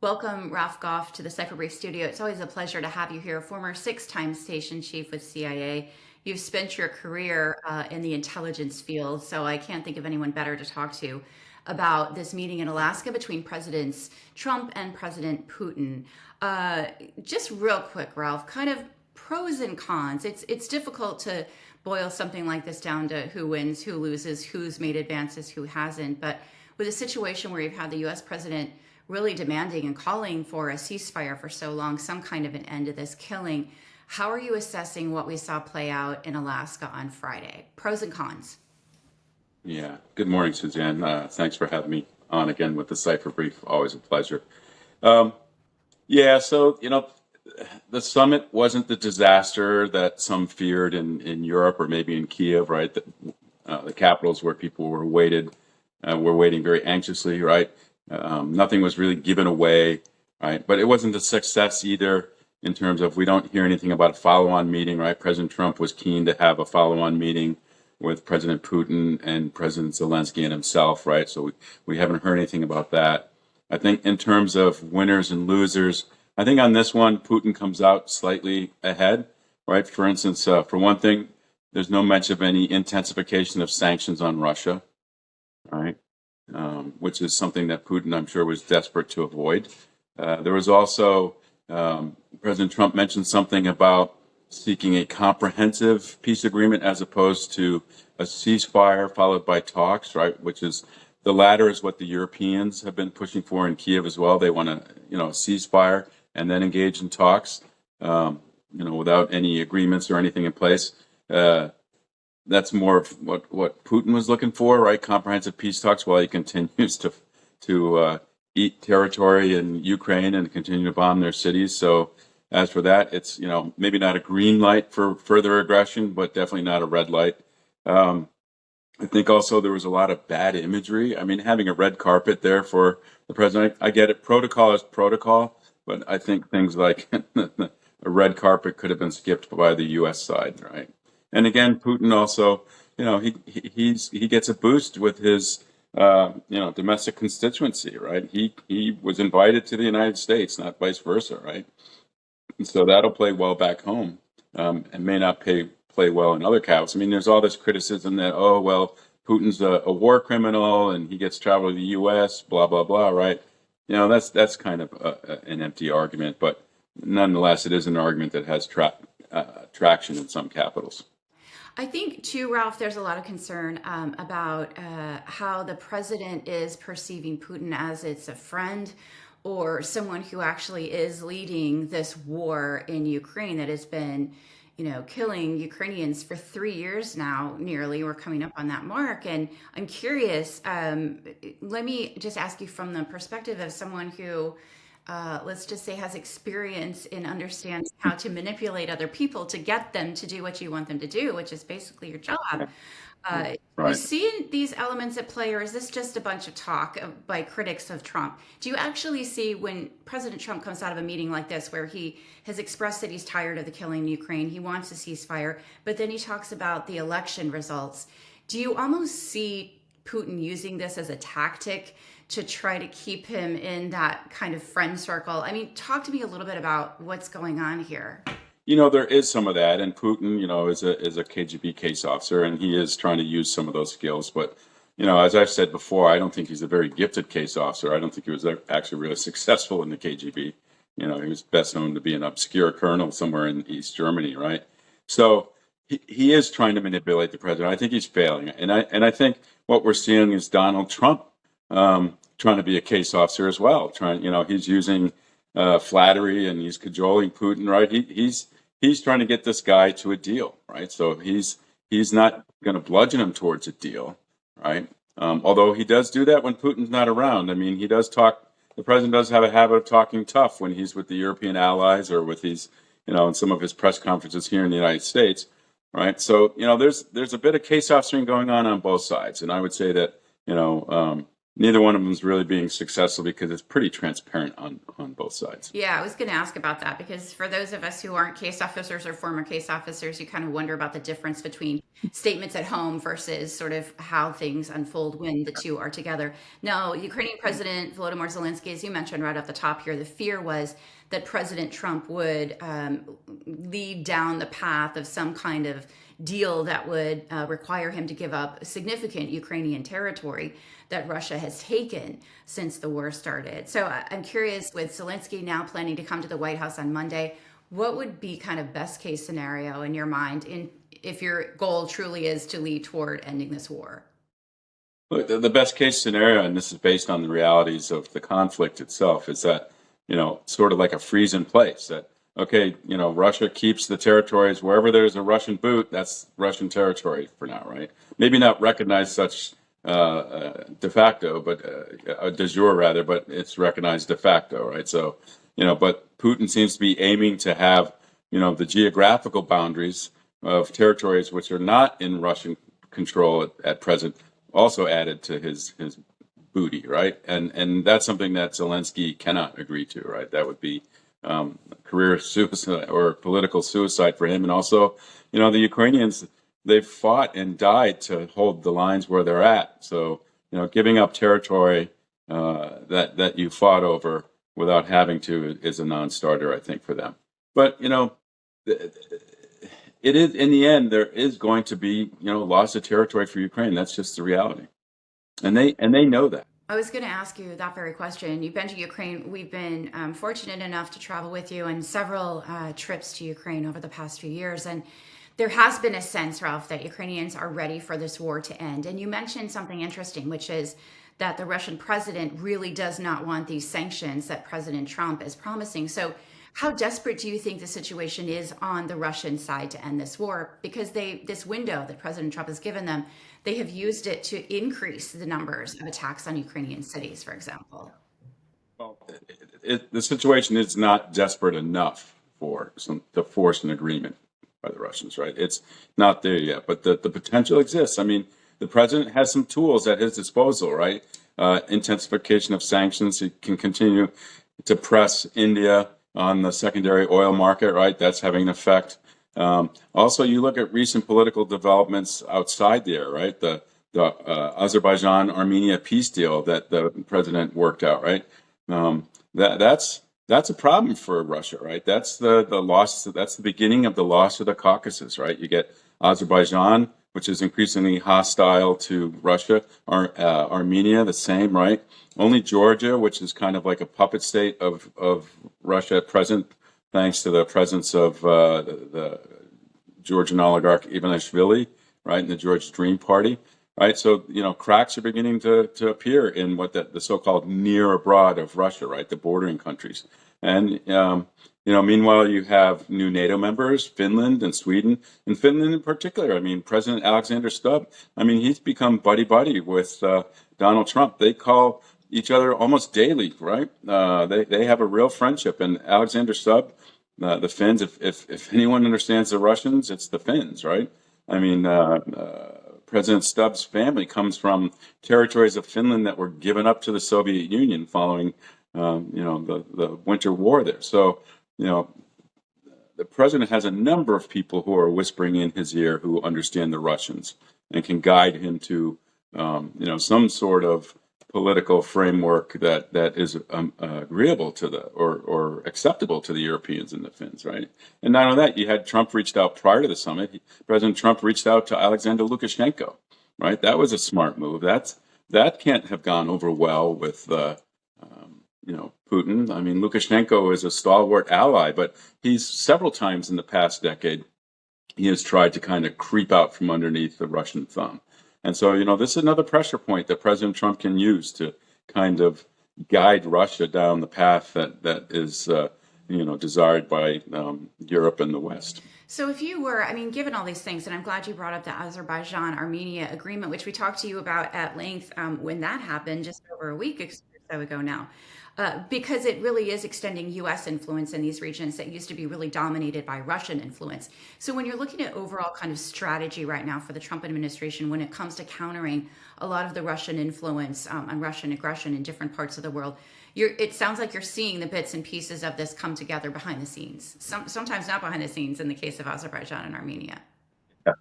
Welcome, Ralph Goff, to the Cypher Brief Studio. It's always a pleasure to have you here, former six-time station chief with CIA. You've spent your career in the intelligence field, so I can't think of anyone better to talk to about this meeting in Alaska between Presidents Trump and President Putin. Uh, just real quick, Ralph, kind of pros and cons. It's difficult to boil something like this down to who wins, who loses, who's made advances, who hasn't. But with a situation where you've had the U.S. president really demanding and calling for a ceasefire for so long, some kind of an end to this killing, how are you assessing what we saw play out in Alaska on Friday? Pros and cons. Yeah. Good morning, Suzanne. Thanks for having me on again with the Cypher Brief. Always a pleasure. Um, yeah, so, the summit wasn't the disaster that some feared in Europe or maybe in Kiev, right? The capitals where people were waiting very anxiously, right? Nothing was really given away, right? But it wasn't a success either in terms of we don't hear anything about a follow-on meeting, right? President Trump was keen to have a follow-on meeting with President Putin and President Zelensky and himself, right? So we haven't heard anything about that. I think in terms of winners and losers, I think on this one, Putin comes out slightly ahead, right? For instance, for one thing, there's no mention of any intensification of sanctions on Russia, right? Which is something that Putin, I'm sure, was desperate to avoid. There was also, President Trump mentioned something about seeking a comprehensive peace agreement as opposed to a ceasefire followed by talks, right? Which is the latter is what the Europeans have been pushing for in Kiev as well. They want to, a ceasefire and then engage in talks, without any agreements or anything in place. That's more of what Putin was looking for, right? Comprehensive peace talks while he continues to eat territory in Ukraine and continue to bomb their cities. So as for that, it's maybe not a green light for further aggression, but definitely not a red light. I think also there was a lot of bad imagery. I mean, having a red carpet there for the president, I get it. Protocol is protocol, but I think things like a red carpet could have been skipped by the U.S. side, right? And again, Putin also, he gets a boost with his, domestic constituency, right? He was invited to the United States, not vice versa, right? And so that'll play well back home, and may not play well in other capitals. I mean, there's all this criticism that, oh, well, Putin's a war criminal and he gets travel to the U.S., blah, blah, blah, right? That's kind of an empty argument, but nonetheless, it is an argument that has traction in some capitals. I think, too, Ralph, there's a lot of concern about how the president is perceiving Putin as it's a friend or someone who actually is leading this war in Ukraine that has been, killing Ukrainians for 3 years now, nearly. We're coming up on that mark. And I'm curious, let me just ask you from the perspective of someone who let's just say has experience in understanding how to manipulate other people to get them to do what you want them to do, which is basically your job. You Right. see these elements at play, or is this just a bunch of talk by critics of Trump? Do you actually see when President Trump comes out of a meeting like this, where he has expressed that he's tired of the killing in Ukraine, he wants a ceasefire, but then he talks about the election results? Do you almost see Putin using this as a tactic to try to keep him in that kind of friend circle? I mean, talk to me a little bit about what's going on here. There is some of that, and Putin, is a KGB case officer, and he is trying to use some of those skills. But, as I've said before, I don't think he's a very gifted case officer. I don't think he was actually really successful in the KGB. He was best known to be an obscure colonel somewhere in East Germany, right? So he is trying to manipulate the president. I think he's failing, and I think what we're seeing is Donald Trump trying to be a case officer as well. He's using flattery and he's cajoling Putin, right? He's trying to get this guy to a deal, right? So he's not going to bludgeon him towards a deal, right? Although he does do that when Putin's not around. I mean, he does talk. The president does have a habit of talking tough when he's with the European allies or with these, in some of his press conferences here in the United States, right? So there's a bit of case officering going on both sides, and I would say that neither one of them is really being successful because it's pretty transparent on both sides. Yeah, I was going to ask about that because for those of us who aren't case officers or former case officers, you kind of wonder about the difference between statements at home versus sort of how things unfold when the two are together. Now, Ukrainian President Volodymyr Zelensky, as you mentioned right off the top here, the fear was that President Trump would lead down the path of some kind of deal that would require him to give up significant Ukrainian territory that Russia has taken since the war started. So I'm curious, with Zelensky now planning to come to the White House on Monday, what would be kind of best case scenario in your mind if your goal truly is to lead toward ending this war? Look, the best case scenario, and this is based on the realities of the conflict itself, is that, sort of like a freeze in place that, okay, Russia keeps the territories wherever there's a Russian boot, that's Russian territory for now, right? Maybe not recognize such de facto, but de jure rather, but it's recognized de facto, right? So, but Putin seems to be aiming to have, the geographical boundaries of territories which are not in Russian control at present also added to his booty, right? And that's something that Zelensky cannot agree to, right? That would be career suicide or political suicide for him. And also, the Ukrainians, they've fought and died to hold the lines where they're at. So, giving up territory that you fought over without having to is a non-starter, I think, for them. But, it is, in the end, there is going to be, loss of territory for Ukraine. That's just the reality. And they know that. I was going to ask you that very question. You've been to Ukraine. We've been fortunate enough to travel with you on several trips to Ukraine over the past few years. And there has been a sense, Ralph, that Ukrainians are ready for this war to end. And you mentioned something interesting, which is that the Russian president really does not want these sanctions that President Trump is promising. So how desperate do you think the situation is on the Russian side to end this war? Because this window that President Trump has given them, they have used it to increase the numbers of attacks on Ukrainian cities, for example. Well, the situation is not desperate enough to force an agreement by the Russians, right? It's not there yet, but the potential exists. I mean, the president has some tools at his disposal, right? Intensification of sanctions. He can continue to press India on the secondary oil market, right? That's having an effect. Also, you look at recent political developments outside there, right? The Azerbaijan-Armenia peace deal that the president worked out, right? That's a problem for Russia, right? That's the loss. That's the beginning of the loss of the Caucasus, right? You get Azerbaijan, which is increasingly hostile to Russia, Armenia, the same, right? Only Georgia, which is kind of like a puppet state of Russia at present, thanks to the presence of the Georgian oligarch Ivanishvili, right, and the George Dream Party, right? So, cracks are beginning to appear in what the so-called near abroad of Russia, right, the bordering countries. And, meanwhile, you have new NATO members, Finland and Sweden, and Finland in particular. I mean, President Alexander Stubb, he's become buddy-buddy with Donald Trump. They call each other almost daily, right? They have a real friendship. And Alexander Stubb, the Finns, if anyone understands the Russians, it's the Finns, right? I mean, President Stubb's family comes from territories of Finland that were given up to the Soviet Union following, the Winter War there. So, the president has a number of people who are whispering in his ear who understand the Russians and can guide him to, some sort of political framework that is agreeable to or acceptable to the Europeans and the Finns, right? And not only that, you had Trump reached out prior to the summit. President Trump reached out to Alexander Lukashenko, right? That was a smart move. That can't have gone over well with Putin. I mean, Lukashenko is a stalwart ally, but he's several times in the past decade he has tried to kind of creep out from underneath the Russian thumb. And so, this is another pressure point that President Trump can use to kind of guide Russia down the path that is, desired by Europe and the West. So if you were, given all these things, and I'm glad you brought up the Azerbaijan-Armenia agreement, which we talked to you about at length when that happened just over a week or so ago now. because it really is extending U.S. influence in these regions that used to be really dominated by Russian influence. So when you're looking at overall kind of strategy right now for the Trump administration when it comes to countering a lot of the Russian influence and Russian aggression in different parts of the world, it sounds like you're seeing the bits and pieces of this come together behind the scenes. Sometimes not behind the scenes in the case of Azerbaijan and Armenia. Yeah,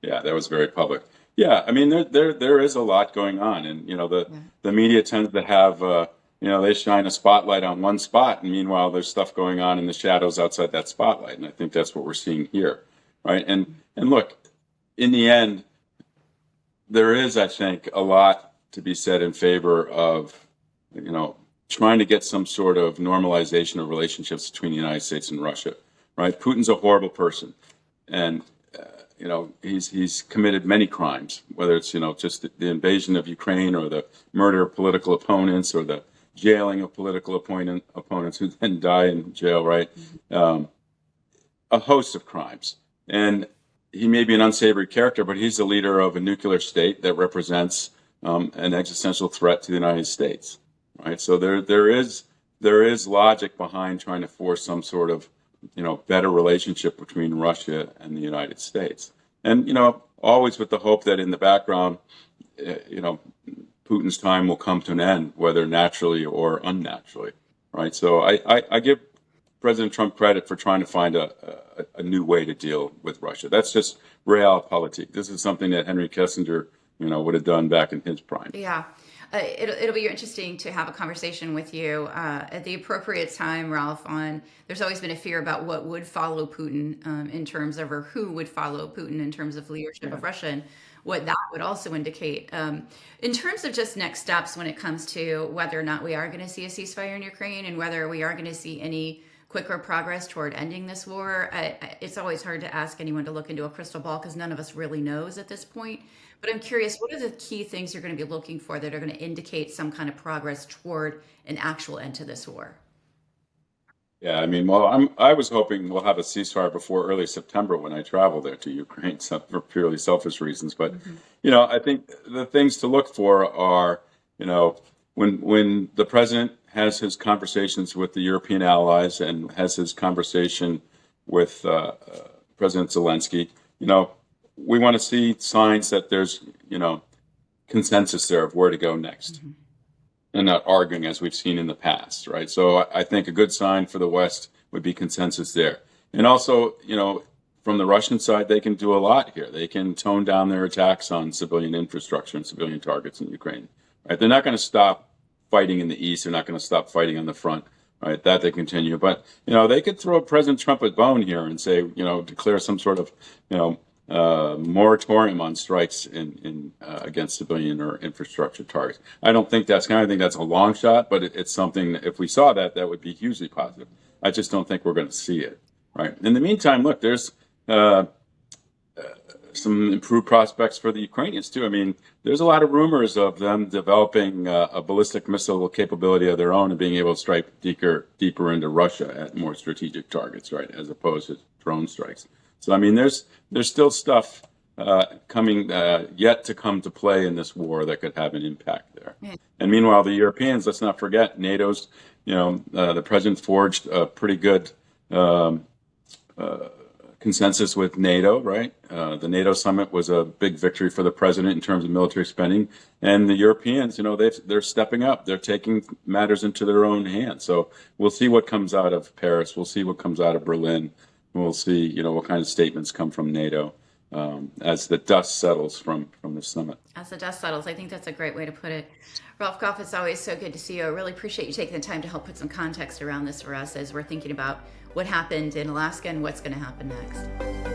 yeah, that was very public. Yeah, I mean, there is a lot going on, and Yeah. the media tends to have they shine a spotlight on one spot, and meanwhile there's stuff going on in the shadows outside that spotlight, and I think that's what we're seeing here, right? And look, in the end, there is, I think, a lot to be said in favor of trying to get some sort of normalization of relationships between the United States and Russia, right? Putin's a horrible person, and he's committed many crimes, whether it's just the invasion of Ukraine or the murder of political opponents or the jailing of political opponents who then die in jail, right? A host of crimes, and he may be an unsavory character, but he's the leader of a nuclear state that represents an existential threat to the United States. Right, so there is logic behind trying to force some sort of better relationship between Russia and the United States, and always with the hope that in the background, Putin's time will come to an end, whether naturally or unnaturally. Right, so I give President Trump credit for trying to find a new way to deal with Russia. That's just realpolitik. This is something that Henry Kissinger would have done back in his prime. Yeah. It'll be interesting to have a conversation with you at the appropriate time, Ralph, there's always been a fear about what would follow Putin in terms of, or who would follow Putin in terms of leadership Yeah. of Russia, and what that would also indicate. In terms of just next steps when it comes to whether or not we are going to see a ceasefire in Ukraine and whether we are going to see any quicker progress toward ending this war, it's always hard to ask anyone to look into a crystal ball because none of us really knows at this point. But I'm curious, what are the key things you're going to be looking for that are going to indicate some kind of progress toward an actual end to this war? Yeah, I mean, well, I was hoping we'll have a ceasefire before early September when I travel there to Ukraine, for purely selfish reasons. But Mhm. I think the things to look for are, when the president has his conversations with the European allies and has his conversation with President Zelensky, we want to see signs that there's, consensus there of where to go next, Mhm. and not arguing as we've seen in the past, right? So I think a good sign for the West would be consensus there. And also, from the Russian side, they can do a lot here. They can tone down their attacks on civilian infrastructure and civilian targets in Ukraine, right? They're not going to stop fighting in the east. They're not going to stop fighting on the front, right? That they continue. But, they could throw President Trump a bone here and say, declare some sort of, moratorium on strikes in against civilian or infrastructure targets. I think that's a long shot, but it's something that if we saw that would be hugely positive. I just don't think we're going to see it. Right. In the meantime, look, there's some improved prospects for the Ukrainians too. I mean, there's a lot of rumors of them developing a ballistic missile capability of their own and being able to strike deeper into Russia at more strategic targets, right, as opposed to drone strikes. So, I mean, there's still stuff coming yet to come to play in this war that could have an impact there. Yeah. And meanwhile, the Europeans, let's not forget, NATO's, the president forged a pretty good consensus with NATO, right? The NATO summit was a big victory for the president in terms of military spending. And the Europeans, they're stepping up. They're taking matters into their own hands. So we'll see what comes out of Paris. We'll see what comes out of Berlin. We'll see, what kind of statements come from NATO as the dust settles from the summit. As the dust settles, I think that's a great way to put it. Ralph Goff, it's always so good to see you. I really appreciate you taking the time to help put some context around this for us as we're thinking about what happened in Alaska and what's going to happen next.